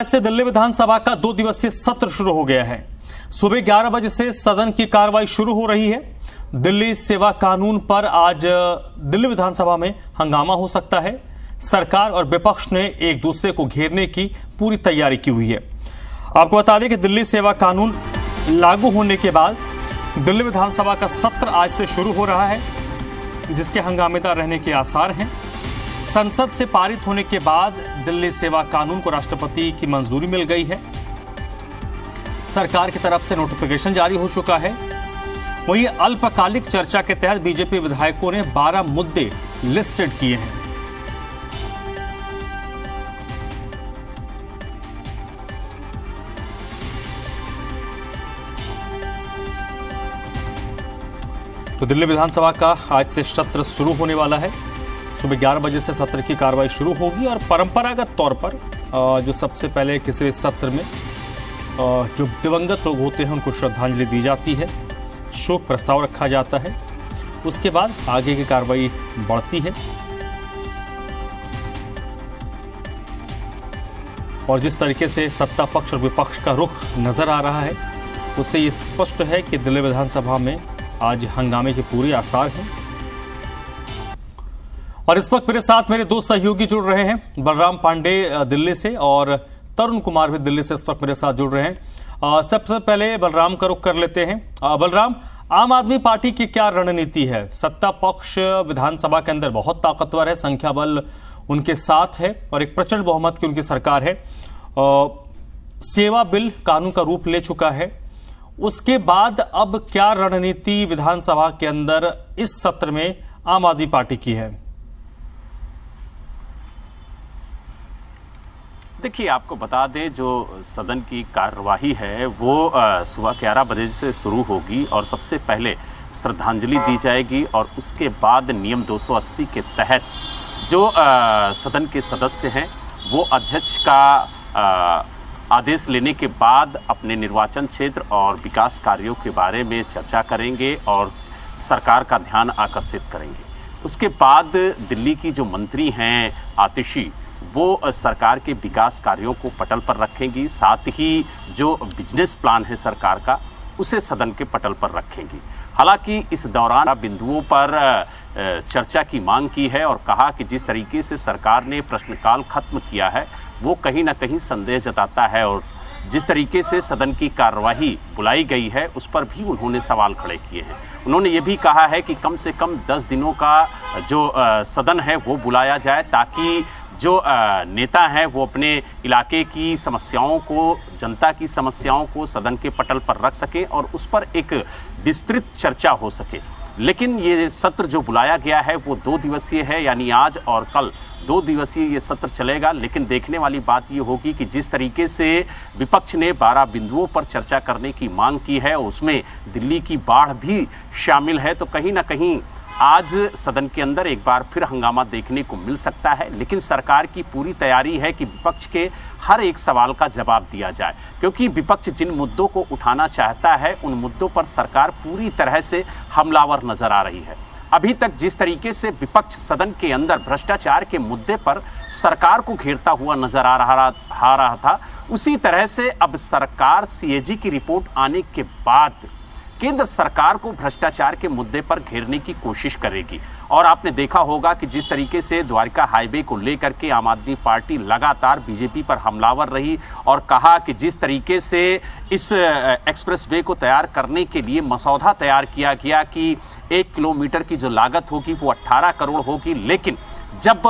से दिल्ली विधानसभा का 2 दिवसीय सत्र शुरू हो गया है। सुबह 11 बजे से सदन की कार्रवाई शुरू हो रही है। दिल्ली सेवा कानून पर आज दिल्ली विधानसभा में हंगामा हो सकता है। सरकार और विपक्ष ने एक दूसरे को घेरने की पूरी तैयारी की हुई है। आपको बता दें कि दिल्ली सेवा कानून लागू होने के बाद दिल्ली विधानसभा का सत्र आज से शुरू हो रहा है, जिसके हंगामेदार रहने के आसार हैं। संसद से पारित होने के बाद दिल्ली सेवा कानून को राष्ट्रपति की मंजूरी मिल गई है। सरकार की तरफ से नोटिफिकेशन जारी हो चुका है। वहीं अल्पकालिक चर्चा के तहत बीजेपी विधायकों ने 12 मुद्दे लिस्टेड किए हैं। तो दिल्ली विधानसभा का आज से सत्र शुरू होने वाला है। सुबह 11 बजे से सत्र की कार्रवाई शुरू होगी और परंपरागत तौर पर जो सबसे पहले किसी भी सत्र में जो दिवंगत लोग होते हैं उनको श्रद्धांजलि दी जाती है, शोक प्रस्ताव रखा जाता है। उसके बाद आगे की कार्रवाई बढ़ती है और जिस तरीके से सत्ता पक्ष और विपक्ष का रुख नजर आ रहा है उससे ये स्पष्ट है कि दिल्ली विधानसभा में आज हंगामे के पूरे आसार हैं। और इस वक्त मेरे साथ मेरे दो सहयोगी जुड़ रहे हैं, बलराम पांडे दिल्ली से और तरुण कुमार भी दिल्ली से इस वक्त मेरे साथ जुड़ रहे हैं। सबसे पहले बलराम का रुख कर लेते हैं। बलराम, आम आदमी पार्टी की क्या रणनीति है? सत्ता पक्ष विधानसभा के अंदर बहुत ताकतवर है, संख्या बल उनके साथ है और एक प्रचंड बहुमत की उनकी सरकार है। सेवा बिल कानून का रूप ले चुका है। उसके बाद अब क्या रणनीति विधानसभा के अंदर इस सत्र में आम आदमी पार्टी की है? देखिए, आपको बता दें, जो सदन की कार्यवाही है वो सुबह 11 बजे से शुरू होगी और सबसे पहले श्रद्धांजलि दी जाएगी और उसके बाद नियम 280 के तहत जो सदन के सदस्य हैं वो अध्यक्ष का आदेश लेने के बाद अपने निर्वाचन क्षेत्र और विकास कार्यों के बारे में चर्चा करेंगे और सरकार का ध्यान आकर्षित करेंगे। उसके बाद दिल्ली की जो मंत्री हैं आतिशी, वो सरकार के विकास कार्यों को पटल पर रखेंगी, साथ ही जो बिजनेस प्लान है सरकार का उसे सदन के पटल पर रखेंगी। हालांकि इस दौरान बिंदुओं पर चर्चा की मांग की है और कहा कि जिस तरीके से सरकार ने प्रश्नकाल खत्म किया है वो कहीं ना कहीं संदेह जताता है और जिस तरीके से सदन की कार्यवाही बुलाई गई है उस पर भी उन्होंने सवाल खड़े किए हैं। उन्होंने ये भी कहा है कि कम से कम 10 दिनों का जो सदन है वो बुलाया जाए ताकि जो नेता हैं वो अपने इलाके की समस्याओं को, जनता की समस्याओं को सदन के पटल पर रख सकें और उस पर एक विस्तृत चर्चा हो सके। लेकिन ये सत्र जो बुलाया गया है वो 2 दिवसीय है, यानी आज और कल 2 दिवसीय ये सत्र चलेगा। लेकिन देखने वाली बात ये होगी कि जिस तरीके से विपक्ष ने 12 बिंदुओं पर चर्चा करने की मांग की है उसमें दिल्ली की बाढ़ भी शामिल है, तो कहीं ना कहीं आज सदन के अंदर एक बार फिर हंगामा देखने को मिल सकता है। लेकिन सरकार की पूरी तैयारी है कि विपक्ष के हर एक सवाल का जवाब दिया जाए, क्योंकि विपक्ष जिन मुद्दों को उठाना चाहता है उन मुद्दों पर सरकार पूरी तरह से हमलावर नजर आ रही है। अभी तक जिस तरीके से विपक्ष सदन के अंदर भ्रष्टाचार के मुद्दे पर सरकार को घेरता हुआ नजर आ रहा था, उसी तरह से अब सरकार सीएजी की रिपोर्ट आने के बाद केंद्र सरकार को भ्रष्टाचार के मुद्दे पर घेरने की कोशिश करेगी। और आपने देखा होगा कि जिस तरीके से द्वारका हाईवे को लेकर के आम आदमी पार्टी लगातार बीजेपी पर हमलावर रही और कहा कि जिस तरीके से इस एक्सप्रेसवे को तैयार करने के लिए मसौदा तैयार किया गया कि 1 किलोमीटर की जो लागत होगी वो 18 करोड़ होगी, लेकिन जब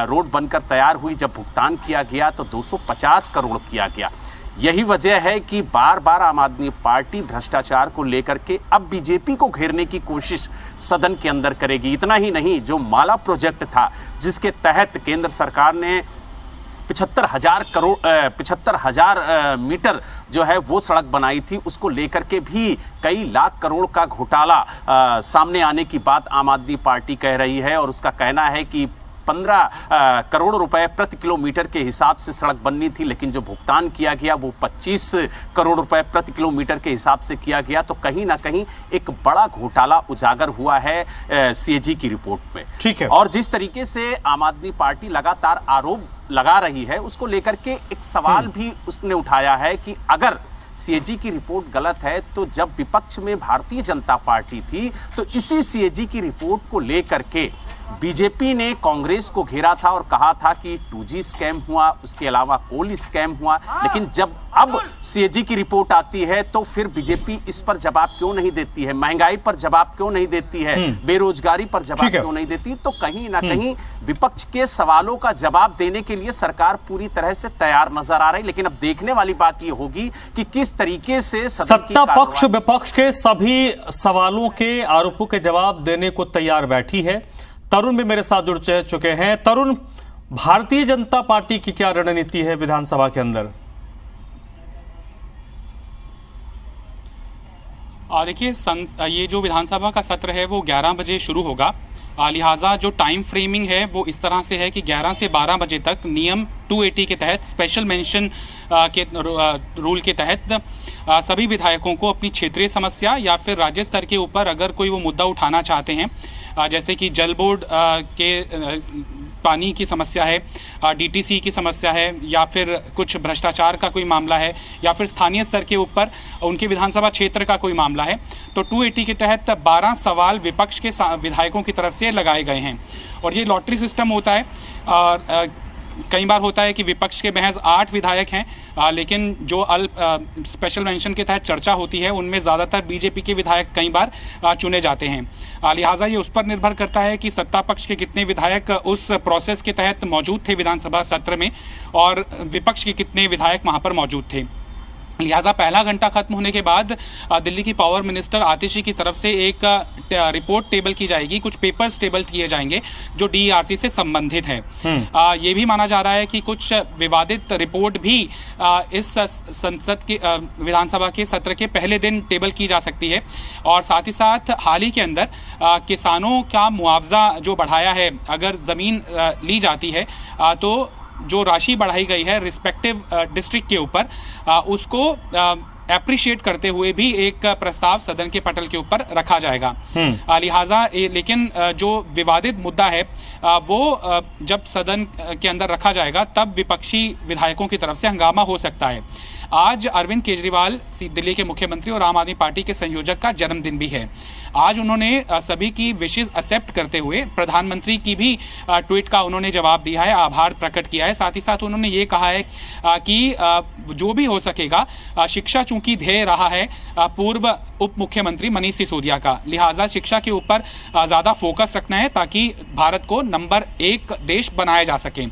रोड बनकर तैयार हुई, जब भुगतान किया गया तो 250 करोड़ किया गया। यही वजह है कि बार बार आम आदमी पार्टी भ्रष्टाचार को लेकर के अब बीजेपी को घेरने की कोशिश सदन के अंदर करेगी। इतना ही नहीं, जो माला प्रोजेक्ट था जिसके तहत केंद्र सरकार ने 75,000 मीटर जो है वो सड़क बनाई थी, उसको लेकर के भी कई लाख करोड़ का घोटाला सामने आने की बात आम आदमी पार्टी कह रही है और उसका कहना है कि 15 करोड़ रुपए प्रति किलोमीटर के हिसाब से सड़क बननी थी, लेकिन जो भुगतान किया गया वो 25 करोड़ रुपए प्रति किलोमीटर के हिसाब से किया गया। तो कहीं ना कहीं एक बड़ा घोटाला उजागर हुआ है सीएजी की रिपोर्ट में। ठीक है। और जिस तरीके से आम आदमी पार्टी लगातार आरोप लगा रही है, उसको लेकर के एक सवाल भी उसने उठाया है कि अगर सीएजी की रिपोर्ट गलत है तो जब विपक्ष में भारतीय जनता पार्टी थी तो इसी सीएजी की रिपोर्ट को लेकर के बीजेपी ने कांग्रेस को घेरा था और कहा था कि 2G स्कैम हुआ, उसके अलावा कोल स्कैम हुआ। लेकिन जब अब सीएजी की रिपोर्ट आती है तो फिर बीजेपी इस पर जवाब क्यों नहीं देती है, महंगाई पर जवाब क्यों नहीं देती है, बेरोजगारी पर जवाब क्यों नहीं देती। तो कहीं ना कहीं विपक्ष के सवालों का जवाब देने के लिए सरकार पूरी तरह से तैयार नजर आ रही। लेकिन अब देखने वाली बात यह होगी कि किस तरीके से सत्ता पक्ष विपक्ष के सभी सवालों के आरोपों के जवाब देने को तैयार बैठी है। तरुण भी मेरे साथ जुड़ चुके हैं। तरुण, भारतीय जनता पार्टी की क्या रणनीति है विधानसभा के अंदर? देखिए, ये जो विधानसभा का सत्र है वो 11 बजे शुरू होगा। लिहाजा जो टाइम फ्रेमिंग है वो इस तरह से है कि 11 से 12 बजे तक नियम 280 के तहत, स्पेशल मेंशन के रूल के तहत सभी विधायकों को अपनी क्षेत्रीय समस्या या फिर राज्य स्तर के ऊपर अगर कोई वो मुद्दा उठाना चाहते हैं, जैसे कि जल बोर्ड के पानी की समस्या है, डीटीसी की समस्या है, या फिर कुछ भ्रष्टाचार का कोई मामला है, या फिर स्थानीय स्तर के ऊपर उनके विधानसभा क्षेत्र का कोई मामला है, तो 280 के तहत 12 सवाल विपक्ष के विधायकों की तरफ से लगाए गए हैं। और ये लॉटरी सिस्टम होता है। और कई बार होता है कि विपक्ष के महज 8 विधायक हैं, लेकिन जो स्पेशल मेंशन के तहत चर्चा होती है उनमें ज़्यादातर बीजेपी के विधायक कई बार चुने जाते हैं। लिहाजा ये उस पर निर्भर करता है कि सत्ता पक्ष के कितने विधायक उस प्रोसेस के तहत मौजूद थे विधानसभा सत्र में और विपक्ष के कितने विधायक वहाँ पर मौजूद थे। लिहाजा पहला घंटा खत्म होने के बाद दिल्ली की पावर मिनिस्टर आतिशी की तरफ से एक रिपोर्ट टेबल की जाएगी, कुछ पेपर्स टेबल किए जाएंगे जो डीईआरसी से संबंधित है। ये भी माना जा रहा है कि कुछ विवादित रिपोर्ट भी इस संसद की विधानसभा के सत्र के पहले दिन टेबल की जा सकती है। और साथ ही साथ हाल ही के अंदर किसानों का मुआवजा जो बढ़ाया है, अगर ज़मीन ली जाती है तो जो राशि बढ़ाई गई है रिस्पेक्टिव डिस्ट्रिक्ट के ऊपर, उसको एप्रिशिएट करते हुए भी एक प्रस्ताव सदन के पटल के ऊपर रखा जाएगा। लिहाजा लेकिन जो विवादित मुद्दा है वो जब सदन के अंदर रखा जाएगा तब विपक्षी विधायकों की तरफ से हंगामा हो सकता है। आज अरविंद केजरीवाल दिल्ली के मुख्यमंत्री और आम आदमी पार्टी के संयोजक का जन्मदिन भी है। आज उन्होंने सभी की विशेष एक्सेप्ट करते हुए प्रधानमंत्री की भी ट्वीट का उन्होंने जवाब दिया है, आभार प्रकट किया है। साथ ही साथ उन्होंने ये कहा है कि जो भी हो सकेगा, शिक्षा चूंकि ध्येय रहा है पूर्व उप मुख्यमंत्री मनीष सिसोदिया का, लिहाजा शिक्षा के ऊपर ज़्यादा फोकस रखना है ताकि भारत को नंबर 1 देश बनाया जा सके।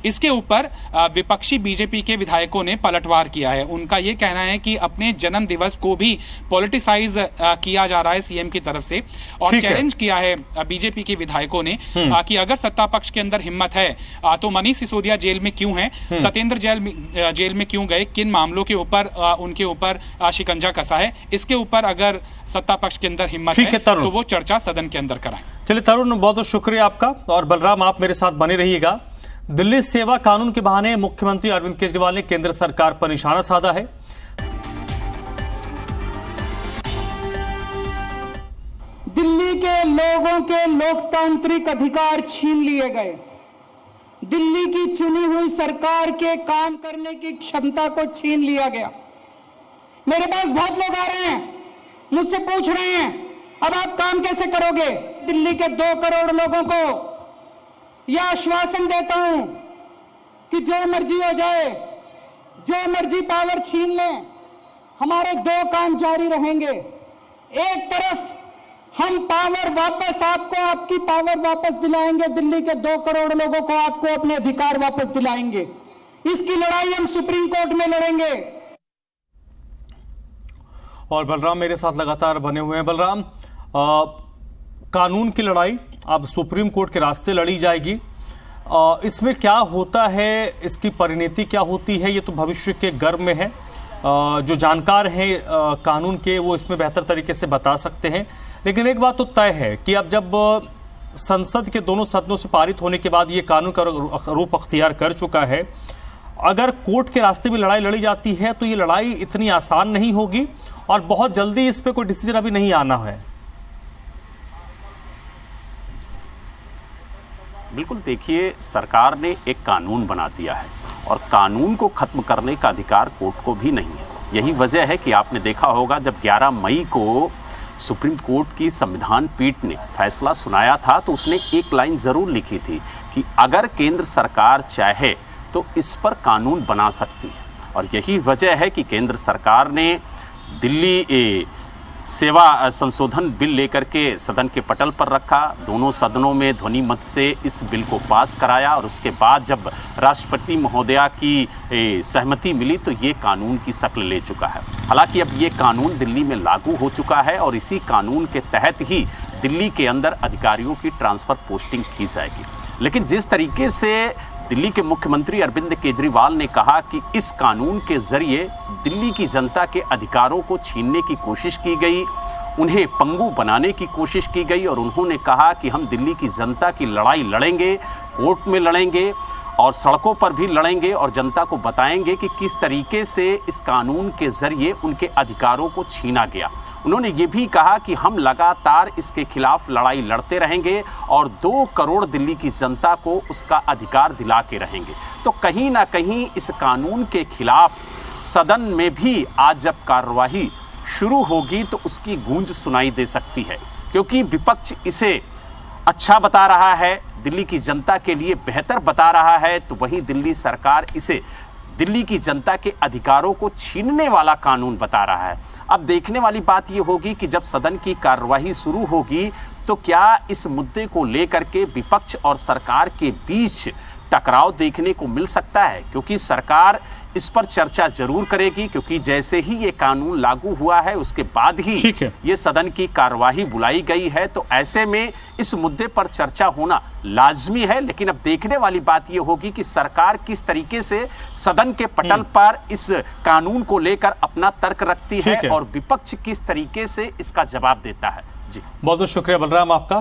इसके ऊपर विपक्षी बीजेपी के विधायकों ने पलटवार किया है। उनका ये कहना है कि अपने जन्म दिवस को भी पॉलिटिसाइज किया जा रहा है सीएम की तरफ से, और चैलेंज किया है बीजेपी के विधायकों ने कि अगर सत्ता पक्ष के अंदर हिम्मत है तो मनीष सिसोदिया जेल में क्यों हैं, सत्येंद्र जेल में क्यों गए, किन मामलों के ऊपर उनके ऊपर शिकंजा कसा है, इसके ऊपर अगर सत्ता पक्ष के अंदर हिम्मत है तो वो चर्चा सदन के अंदर कराएं। चलिए तरुण, बहुत बहुत शुक्रिया आपका। और बलराम, आप मेरे साथ बने रहिएगा। दिल्ली सेवा कानून के बहाने मुख्यमंत्री अरविंद केजरीवाल ने केंद्र सरकार पर निशाना साधा है। दिल्ली के लोगों के लोकतांत्रिक अधिकार छीन लिए गए। दिल्ली की चुनी हुई सरकार के काम करने की क्षमता को छीन लिया गया। मेरे पास बहुत लोग आ रहे हैं, मुझसे पूछ रहे हैं अब आप काम कैसे करोगे। दिल्ली के 2 करोड़ लोगों को यह आश्वासन देता हूं कि जो मर्जी हो जाए, जो मर्जी पावर छीन लें, हमारे 2 काम जारी रहेंगे। एक तरफ हम पावर वापस आपको, आपकी पावर वापस दिलाएंगे, दिल्ली के 2 करोड़ लोगों को आपको अपने अधिकार वापस दिलाएंगे। इसकी लड़ाई हम सुप्रीम कोर्ट में लड़ेंगे। और बलराम मेरे साथ लगातार बने हुए हैं। बलराम, कानून की लड़ाई अब सुप्रीम कोर्ट के रास्ते लड़ी जाएगी। इसमें क्या होता है, इसकी परिणति क्या होती है, ये तो भविष्य के गर्भ में है। जो जानकार हैं कानून के वो इसमें बेहतर तरीके से बता सकते हैं। लेकिन एक बात तो तय है कि अब जब संसद के दोनों सदनों से पारित होने के बाद ये कानून का रूप अख्तियार कर चुका है। अगर कोर्ट के रास्ते में लड़ाई लड़ी जाती है तो ये लड़ाई इतनी आसान नहीं होगी और बहुत जल्दी इस पे कोई डिसीजन अभी नहीं आना है। बिल्कुल, देखिए, सरकार ने एक कानून बना दिया है और कानून को खत्म करने का अधिकार कोर्ट को भी नहीं है। यही वजह है कि आपने देखा होगा जब 11 मई को सुप्रीम कोर्ट की संविधान पीठ ने फैसला सुनाया था तो उसने एक लाइन ज़रूर लिखी थी कि अगर केंद्र सरकार चाहे तो इस पर कानून बना सकती है। और यही वजह है कि केंद्र सरकार ने दिल्ली सेवा संशोधन बिल लेकर के सदन के पटल पर रखा, दोनों सदनों में ध्वनि मत से इस बिल को पास कराया और उसके बाद जब राष्ट्रपति महोदया की सहमति मिली तो ये कानून की शक्ल ले चुका है। हालांकि अब ये कानून दिल्ली में लागू हो चुका है और इसी कानून के तहत ही दिल्ली के अंदर अधिकारियों की ट्रांसफ़र पोस्टिंग की जाएगी। लेकिन जिस तरीके से दिल्ली के मुख्यमंत्री अरविंद केजरीवाल ने कहा कि इस कानून के जरिए दिल्ली की जनता के अधिकारों को छीनने की कोशिश की गई, उन्हें पंगु बनाने की कोशिश की गई और उन्होंने कहा कि हम दिल्ली की जनता की लड़ाई लड़ेंगे, कोर्ट में लड़ेंगे और सड़कों पर भी लड़ेंगे और जनता को बताएंगे कि किस तरीके से इस कानून के जरिए उनके अधिकारों को छीना गया। उन्होंने ये भी कहा कि हम लगातार इसके खिलाफ लड़ाई लड़ते रहेंगे और 2 करोड़ दिल्ली की जनता को उसका अधिकार दिला के रहेंगे। तो कहीं ना कहीं इस कानून के खिलाफ सदन में भी आज जब कार्यवाही शुरू होगी तो उसकी गूंज सुनाई दे सकती है, क्योंकि विपक्ष इसे अच्छा बता रहा है, दिल्ली की जनता के लिए बेहतर बता रहा है, तो वहीं दिल्ली सरकार इसे दिल्ली की जनता के अधिकारों को छीनने वाला कानून बता रहा है। अब देखने वाली बात यह होगी कि जब सदन की कार्यवाही शुरू होगी तो क्या इस मुद्दे को लेकर के विपक्ष और सरकार के बीच टकराव देखने को मिल सकता है, क्योंकि सरकार इस पर चर्चा जरूर करेगी, क्योंकि जैसे ही ये कानून लागू हुआ है उसके बाद ही ये सदन की कार्यवाही बुलाई गई है, तो ऐसे में इस मुद्दे पर चर्चा होना लाजमी है। लेकिन अब देखने वाली बात ये होगी कि सरकार किस तरीके से सदन के पटल पर इस कानून को लेकर अपना तर्क रखती है और विपक्ष किस तरीके से इसका जवाब देता है। जी, बहुत बहुत शुक्रिया बलराम आपका।